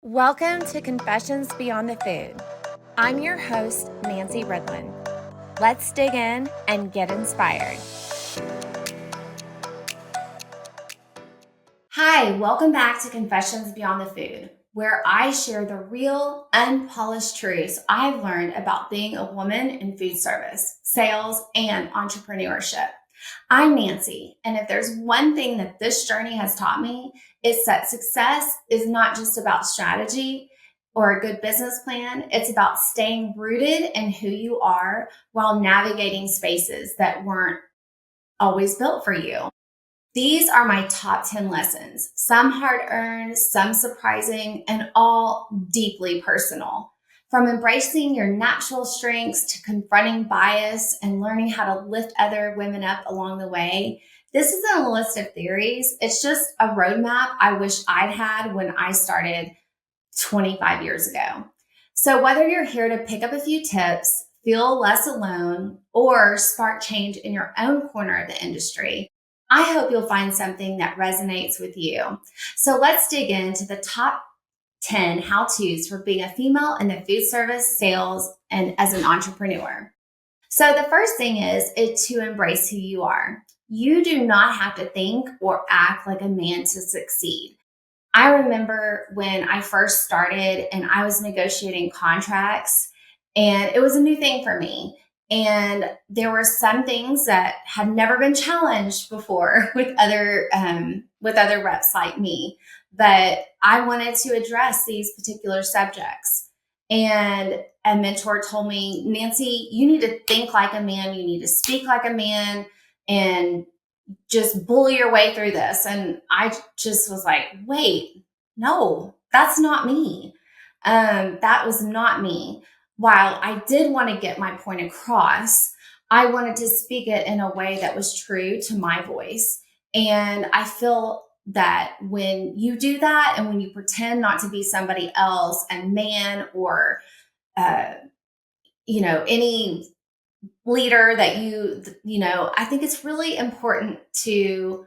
Welcome to Confessions Beyond the Food. I'm your host, Nancy Ridlen. Let's dig in and get inspired. Hi, welcome back to Confessions Beyond the Food, where I share the real, unpolished truths I've learned about being a woman in food service, sales, and entrepreneurship. I'm Nancy, and if there's one thing that this journey has taught me, it's that success is not just about strategy or a good business plan. It's about staying rooted in who you are while navigating spaces that weren't always built for you. These are my top 10 lessons, some hard-earned, some surprising, and all deeply personal. From embracing your natural strengths to confronting bias and learning how to lift other women up along the way, this isn't a list of theories. It's just a roadmap I wish I'd had when I started 25 years ago. So whether you're here to pick up a few tips, feel less alone, or spark change in your own corner of the industry, I hope you'll find something that resonates with you. So let's dig into the top 10 how-tos for being a female in the food service, sales, and as an entrepreneur. So the first thing is to embrace who you are. You do not have to think or act like a man to succeed. I remember when I first started and I was negotiating contracts, and it was a new thing for me. And there were some things that had never been challenged before with other reps like me. But I wanted to address these particular subjects. And a mentor told me, Nancy, you need to think like a man. You need to speak like a man and just bully your way through this. And I just was like, wait, no, that's not me. That was not me. While I did want to get my point across, I wanted to speak it in a way that was true to my voice. And I feel that when you do that and when you pretend not to be somebody else, a man or, any leader that I think it's really important to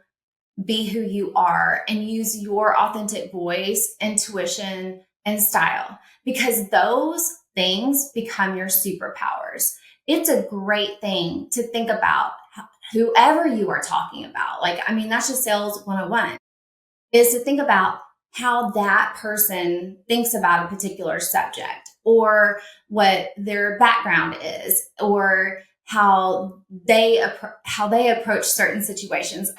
be who you are and use your authentic voice, intuition, and style, because those things become your superpowers. It's a great thing to think about whoever you are talking about. That's just sales 101, is to think about how that person thinks about a particular subject or what their background is or how they approach certain situations.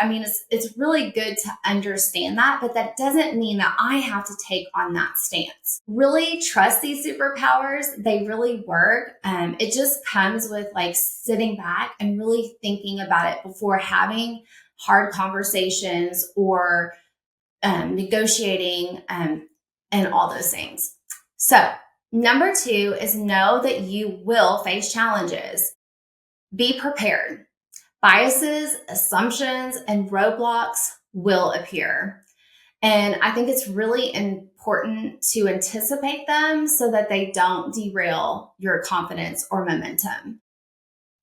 It's really good to understand that, but that doesn't mean that I have to take on that stance. Really trust these superpowers. They really work. It just comes with sitting back and really thinking about it before having hard conversations or negotiating and all those things. So number 2 is know that you will face challenges. Be prepared. Biases, assumptions, and roadblocks will appear. And I think it's really important to anticipate them so that they don't derail your confidence or momentum.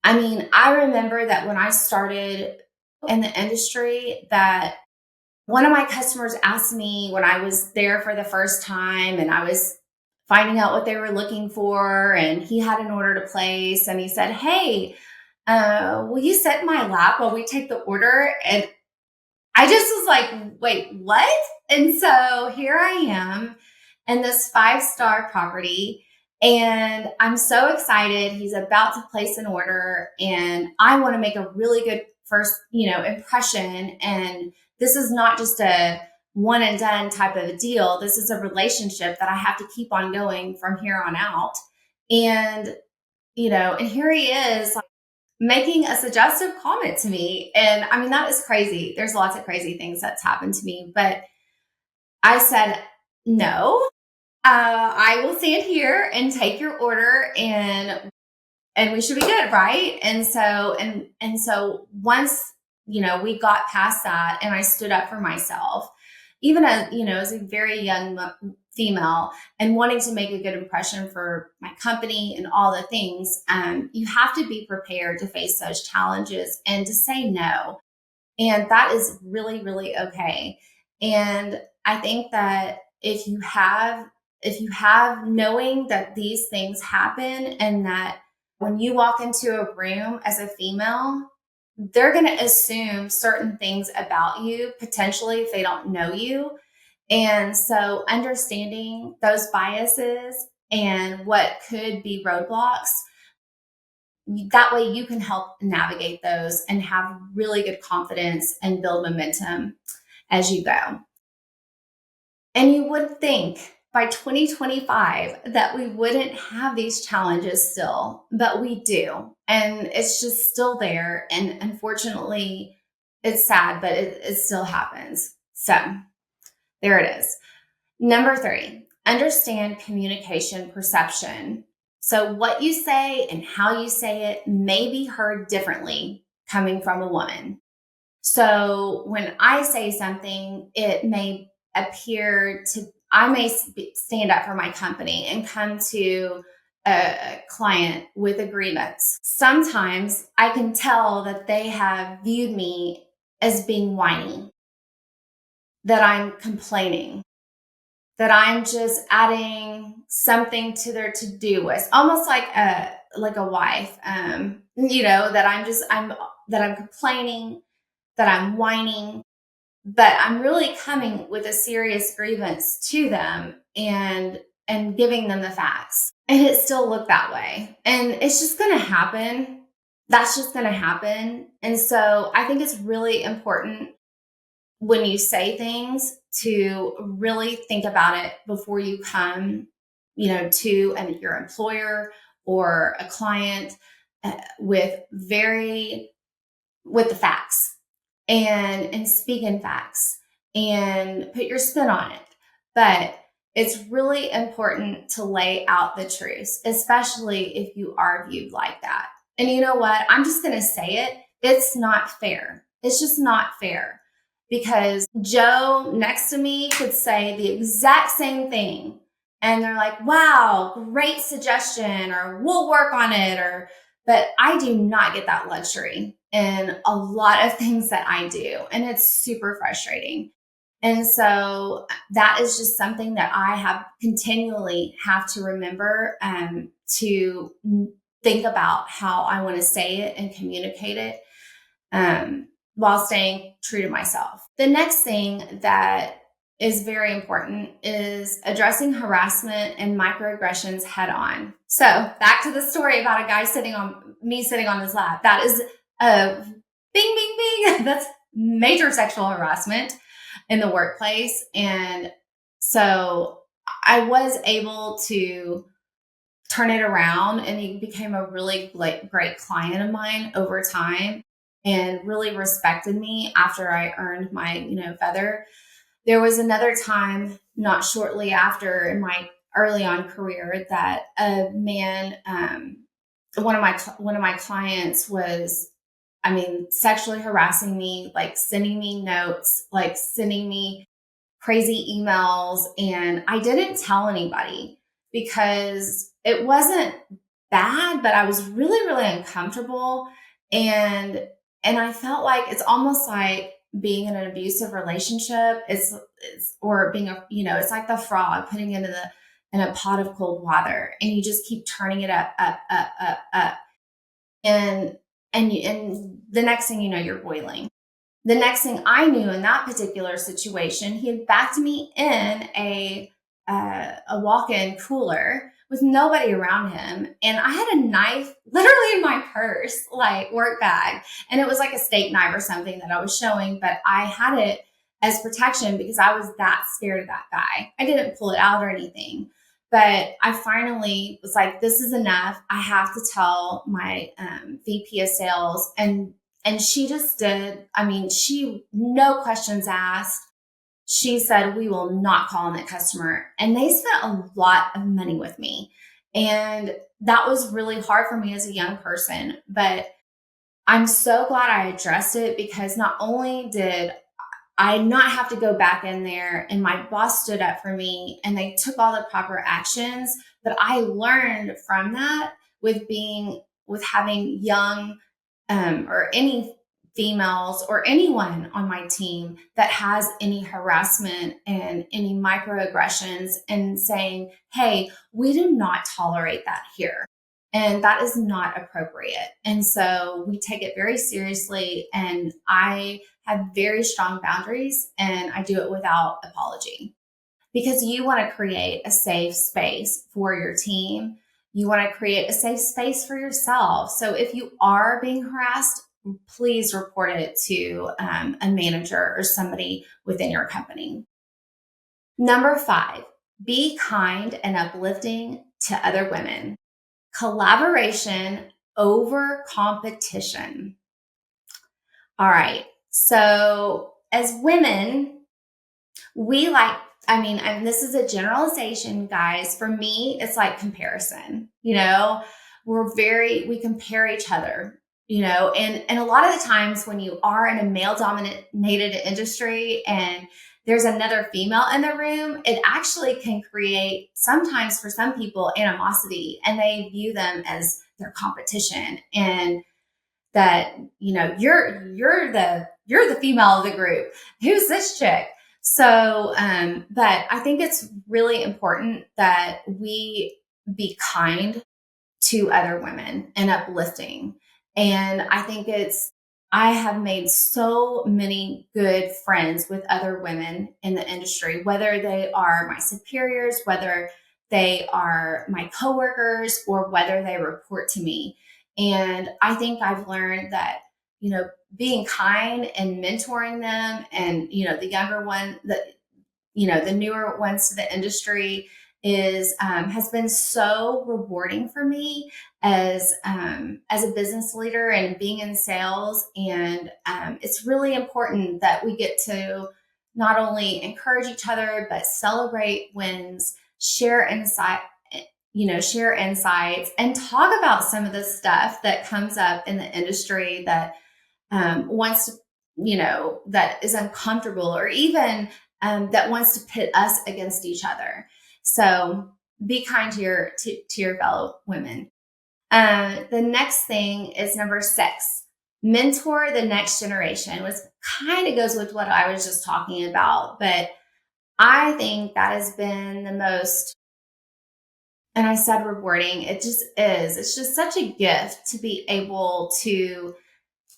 I remember that when I started in the industry, that one of my customers asked me when I was there for the first time and I was finding out what they were looking for, and he had an order to place, and he said, hey, will you sit in my lap while we take the order? And I just was like, wait, what? And so here I am in this 5-star property, and I'm so excited. He's about to place an order, and I want to make a really good first, impression. And this is not just a one and done type of a deal. This is a relationship that I have to keep on going from here on out. And, and here he is making a suggestive comment to me. And that is crazy. There's lots of crazy things that's happened to me, but I said, no, I will stand here and take your order and we should be good. Right. And so once, we got past that and I stood up for myself, even as a very young female and wanting to make a good impression for my company and all the things, you have to be prepared to face those challenges and to say no. And that is really, really okay. And I think that if you have if you have knowing that these things happen, and that when you walk into a room as a female, they're going to assume certain things about you, potentially, if they don't know you. And so understanding those biases and what could be roadblocks, that way you can help navigate those and have really good confidence and build momentum as you go. And you would think by 2025 that we wouldn't have these challenges still, but we do. And it's just still there. And unfortunately, it's sad, but it still happens. So there it is. Number 3, understand communication perception. So what you say and how you say it may be heard differently coming from a woman. So when I say something, it may appear to, I may stand up for my company and come to a client with a grievance. Sometimes I can tell that they have viewed me as being whiny, that I'm complaining, that I'm just adding something to their to-do list, almost like a wife, that I'm complaining, that I'm whining, but I'm really coming with a serious grievance to them and giving them the facts. And it still looked that way. And it's just going to happen. That's just going to happen. And so I think it's really important when you say things to really think about it before you come, to your employer or a client with the facts and speak in facts and put your spin on it. But it's really important to lay out the truth, especially if you are viewed like that. And you know what? I'm just going to say it. It's not fair. It's just not fair, because Joe next to me could say the exact same thing. And they're like, wow, great suggestion, or we'll work on it, but I do not get that luxury in a lot of things that I do. And it's super frustrating. And so that is just something that I have continually have to remember, to think about how I want to say it and communicate it, while staying true to myself. The next thing that is very important is addressing harassment and microaggressions head on. So back to the story about a guy sitting on his lap. That is a bing, bing, bing. That's major sexual harassment in the workplace. And so I was able to turn it around, and he became a really great client of mine over time and really respected me after I earned my, feather. There was another time not shortly after in my early on career that a man, one of my clients was, sexually harassing me, like sending me notes, like sending me crazy emails. And I didn't tell anybody because it wasn't bad, but I was really, really uncomfortable. And I felt like it's almost like being in an abusive relationship or being it's like the frog putting in a pot of cold water, and you just keep turning it up, up, up, up, up. And the next thing you know, you're boiling. The next thing I knew in that particular situation, he had backed me in a walk-in cooler with nobody around him. And I had a knife literally in my purse, like work bag. And it was like a steak knife or something that I was showing, but I had it as protection because I was that scared of that guy. I didn't pull it out or anything, but I finally was like, this is enough. I have to tell my VP of sales. And she just did. No questions asked. She said, we will not call on that customer. And they spent a lot of money with me. And that was really hard for me as a young person. But I'm so glad I addressed it, because not only did I not have to go back in there and my boss stood up for me and they took all the proper actions, but I learned from that with having young or any females or anyone on my team that has any harassment and any microaggressions, and saying, hey, we do not tolerate that here. And that is not appropriate. And so we take it very seriously. And I have very strong boundaries, and I do it without apology, because you want to create a safe space for your team. You want to create a safe space for yourself. So if you are being harassed, please report it to a manager or somebody within your company. Number 5, be kind and uplifting to other women. Collaboration over competition. All right. So as women, we like, and this is a generalization, guys. For me, it's like comparison. We compare each other, and a lot of the times when you are in a male dominated industry and there's another female in the room, it actually can create, sometimes for some people, animosity, and they view them as their competition, and that, you're the female of the group. Who's this chick? So, but I think it's really important that we be kind to other women and uplifting. And I have made so many good friends with other women in the industry, whether they are my superiors, whether they are my coworkers, or whether they report to me. And I think I've learned that, being kind and mentoring them, and, the younger one, the newer ones to the industry has been so rewarding for me as a business leader and being in sales. And it's really important that we get to not only encourage each other, but celebrate wins, share insights, and talk about some of the stuff that comes up in the industry that that is uncomfortable, or even that wants to pit us against each other. So be kind to your fellow women. The next thing is number 6, mentor the next generation, which kind of goes with what I was just talking about. But I think that has been the most, and I said rewarding, it just is. It's just such a gift to be able to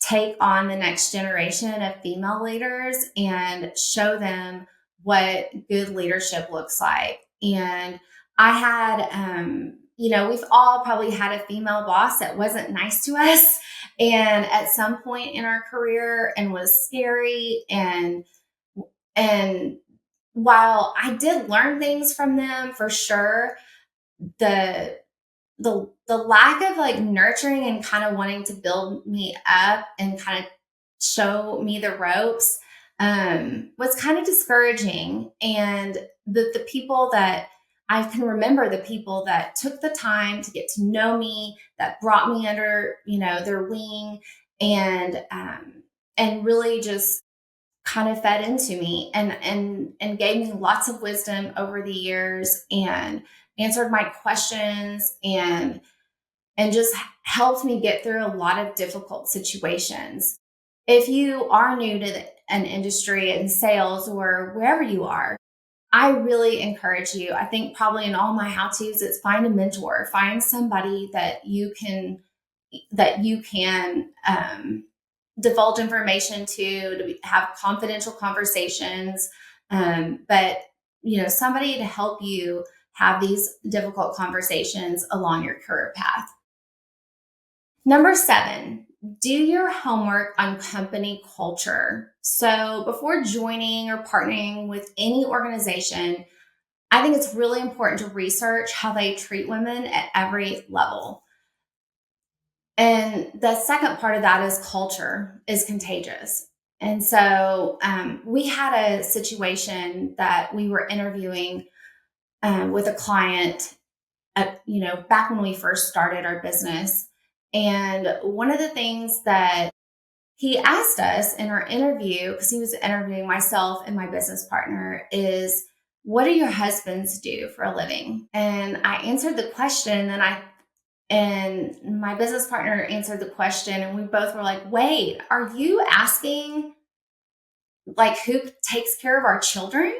take on the next generation of female leaders and show them what good leadership looks like. And I had, we've all probably had a female boss that wasn't nice to us, and at some point in our career, and was scary. And while I did learn things from them for sure, the lack of like nurturing and kind of wanting to build me up and kind of show me the ropes was kind of discouraging. And the people that I can remember, the people that took the time to get to know me, that brought me under, their wing, and really just kind of fed into me and gave me lots of wisdom over the years, and answered my questions, and just helped me get through a lot of difficult situations. If you are new to an industry in sales or wherever you are, I really encourage you. I think probably in all my how-tos, it's find a mentor, find somebody that you can divulge information to have confidential conversations, but somebody to help you have these difficult conversations along your career path. Number 7, do your homework on company culture. So before joining or partnering with any organization, I think it's really important to research how they treat women at every level. And the second part of that is culture is contagious. And so we had a situation that we were interviewing with a client, back when we first started our business. And one of the things that he asked us in our interview, because he was interviewing myself and my business partner, is, what do your husbands do for a living? And I answered the question, and I And my business partner answered the question, and we both were like, wait, are you asking like who takes care of our children?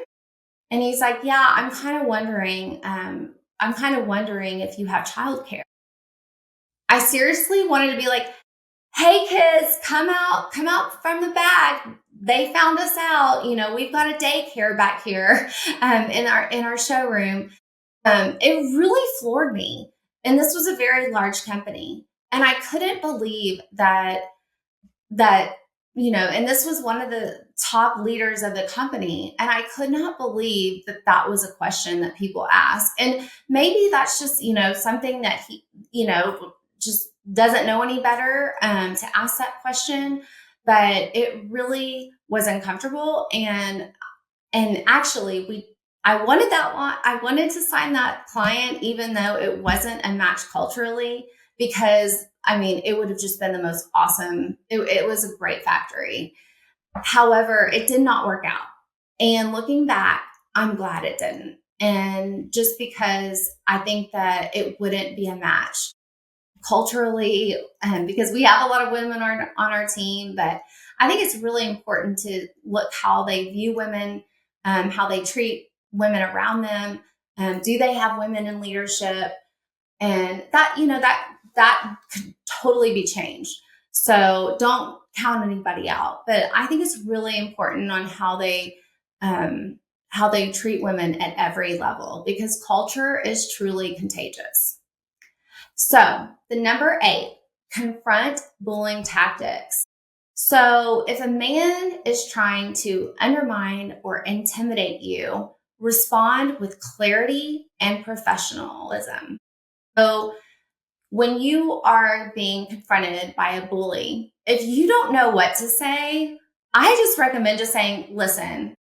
And he's like, yeah, I'm kind of wondering if you have childcare. I seriously wanted to be like, hey kids, come out from the back. They found us out. We've got a daycare back here in our showroom. It really floored me. And this was a very large company. And I couldn't believe that, and this was one of the top leaders of the company. And I could not believe that that was a question that people ask. And maybe that's just, something that he, just doesn't know any better to ask that question. But it really was uncomfortable. And actually I wanted that one. I wanted to sign that client, even though it wasn't a match culturally, because it would have just been the most awesome. It was a great factory. However, it did not work out. And looking back, I'm glad it didn't. And just because I think that it wouldn't be a match culturally, because we have a lot of women on our team, but I think it's really important to look how they view women, how they treat women around them. Do they have women in leadership? And that could totally be changed. So don't count anybody out. But I think it's really important on how they treat women at every level, because culture is truly contagious. So the number 8, confront bullying tactics. So if a man is trying to undermine or intimidate you, respond with clarity and professionalism. So when you are being confronted by a bully, if you don't know what to say, I just recommend just saying, listen,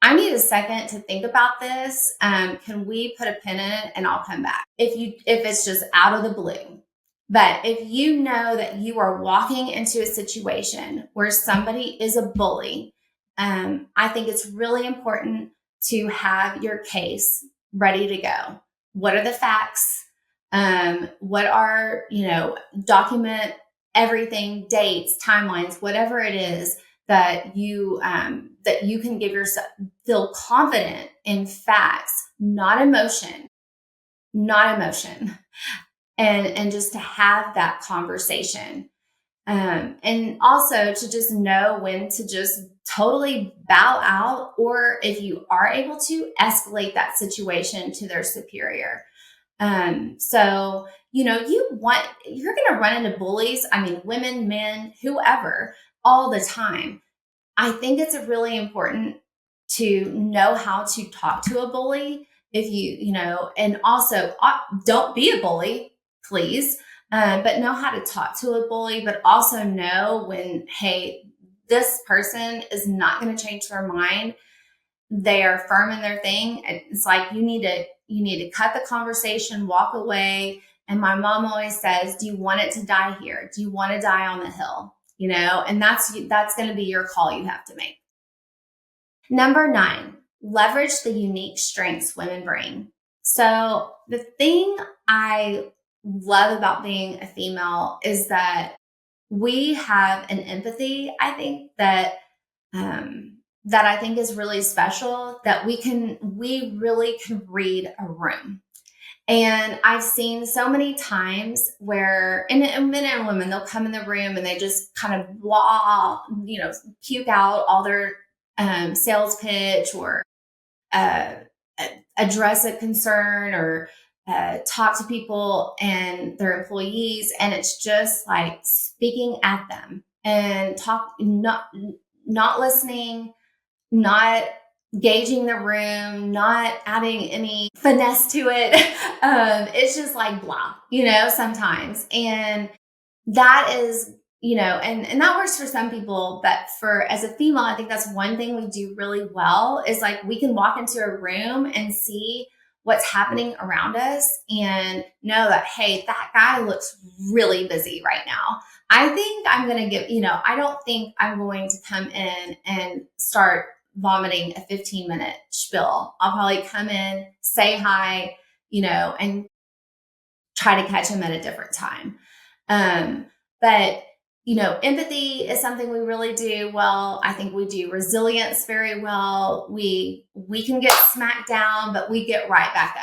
I need a second to think about this. Can we put a pin in it and I'll come back? If it's just out of the blue. But if you know that you are walking into a situation where somebody is a bully, I think it's really important to have your case ready to go. What are the facts? What are, document everything, dates, timelines, whatever it is that you can give yourself, feel confident in facts, not emotion, and just to have that conversation. And also to just know when to just totally bow out, or if you are able to escalate that situation to their superior. So, you're going to run into bullies. Women, men, whoever, all the time. I think it's really important to know how to talk to a bully. If and also don't be a bully, please. But know how to talk to a bully, but also know when, hey, this person is not going to change their mind. They are firm in their thing. It's like you need to cut the conversation, walk away. And my mom always says, do you want it to die here? Do you want to die on the hill? And that's going to be your call you have to make. Number 9, leverage the unique strengths women bring. So the thing I love about being a female is that we have an empathy, I think, that I think is really special, that we really can read a room. And I've seen so many times where, and men and women, they'll come in the room and they just kind of blah, puke out all their sales pitch, or address a concern, or talk to people and their employees. And it's just like speaking at them and not listening, not gauging the room, not adding any finesse to it. It's just like blah, sometimes. And that is, and that works for some people, but as a female, I think that's one thing we do really well, is like we can walk into a room and see what's happening around us and know that, hey, that guy looks really busy right now. I think I'm going to I don't think I'm going to come in and start vomiting a 15-minute spiel. I'll probably come in, say hi, and try to catch them at a different time. But empathy is something we really do well. I think we do resilience very well. We can get smacked down, but we get right back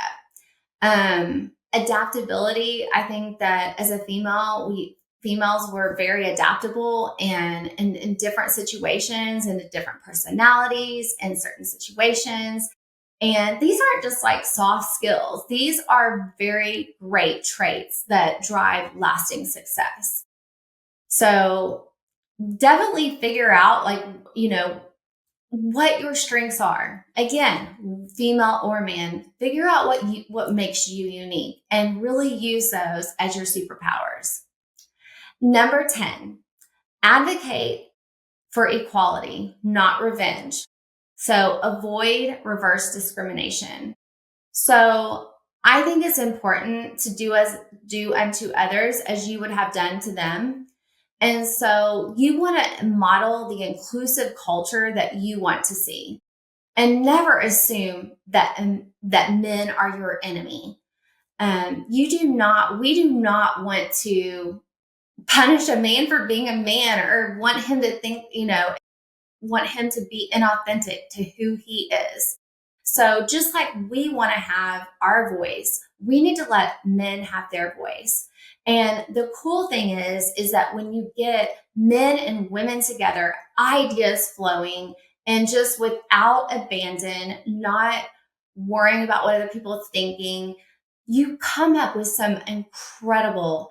up. Adaptability, I think that as a female, females were very adaptable and in different situations and different personalities in certain situations. And these aren't just like soft skills. These are very great traits that drive lasting success. So definitely figure out what your strengths are. Again, female or man, figure out what makes you unique and really use those as your superpowers. Number 10, advocate for equality, not revenge. So avoid reverse discrimination. So I think it's important to do unto others as you would have done to them. And so you want to model the inclusive culture that you want to see, and never assume that men are your enemy. We do not want to punish a man for being a man or want him to think, want him to be inauthentic to who he is. So just like we want to have our voice, we need to let men have their voice. And the cool thing is that when you get men and women together, ideas flowing, and just without abandon, not worrying about what other people are thinking, you come up with some incredible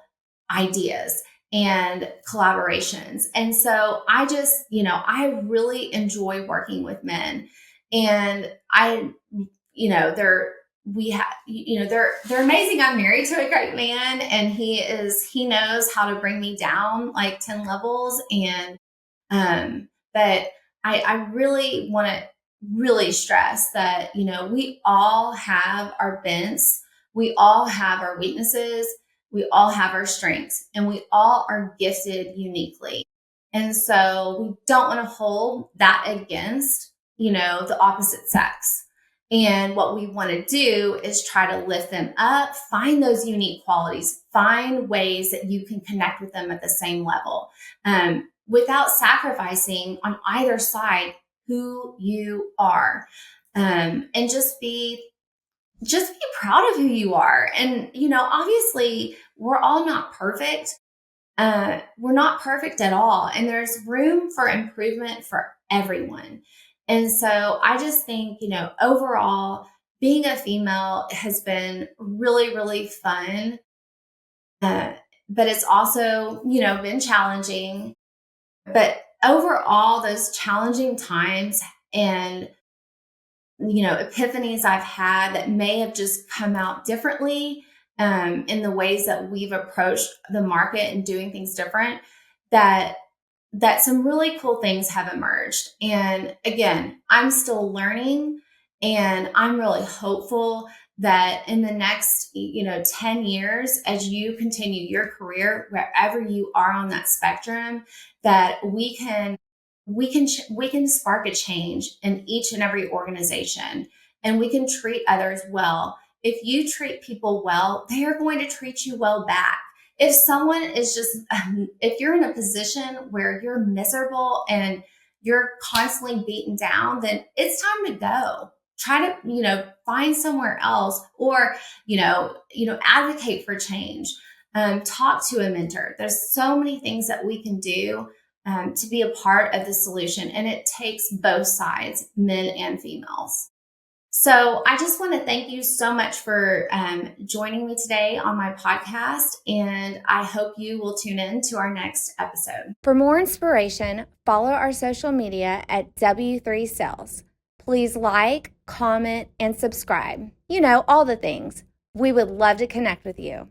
ideas and collaborations. And so I just, I really enjoy working with men, and they're amazing. I'm married to a great man, and he knows how to bring me down like 10 levels. And, but I really want to really stress that, we all have our bents. We all have our weaknesses. We all have our strengths, and we all are gifted uniquely. And so we don't want to hold that against, the opposite sex. And what we want to do is try to lift them up, find those unique qualities, find ways that you can connect with them at the same level, without sacrificing on either side who you are. And just be proud of who you are. And, obviously we're all not perfect. We're not perfect at all. And there's room for improvement for everyone. And so I just think, overall, being a female has been really, really fun. But it's also, been challenging. But overall, those challenging times and epiphanies I've had that may have just come out differently in the ways that we've approached the market and doing things different, that some really cool things have emerged. And again, I'm still learning, and I'm really hopeful that in the next 10 years, as you continue your career, wherever you are on that spectrum, that we can spark a change in each and every organization, and we can treat others well. If you treat people well, they are going to treat you well back. If someone is if you're in a position where you're miserable and you're constantly beaten down, then it's time to go. Try to, find somewhere else, or, advocate for change. Talk to a mentor. There's so many things that we can do to be a part of the solution. And it takes both sides, men and females. So I just want to thank you so much for joining me today on my podcast. And I hope you will tune in to our next episode. For more inspiration, follow our social media at W3 Sales. Please like, comment, and subscribe. All the things. We would love to connect with you.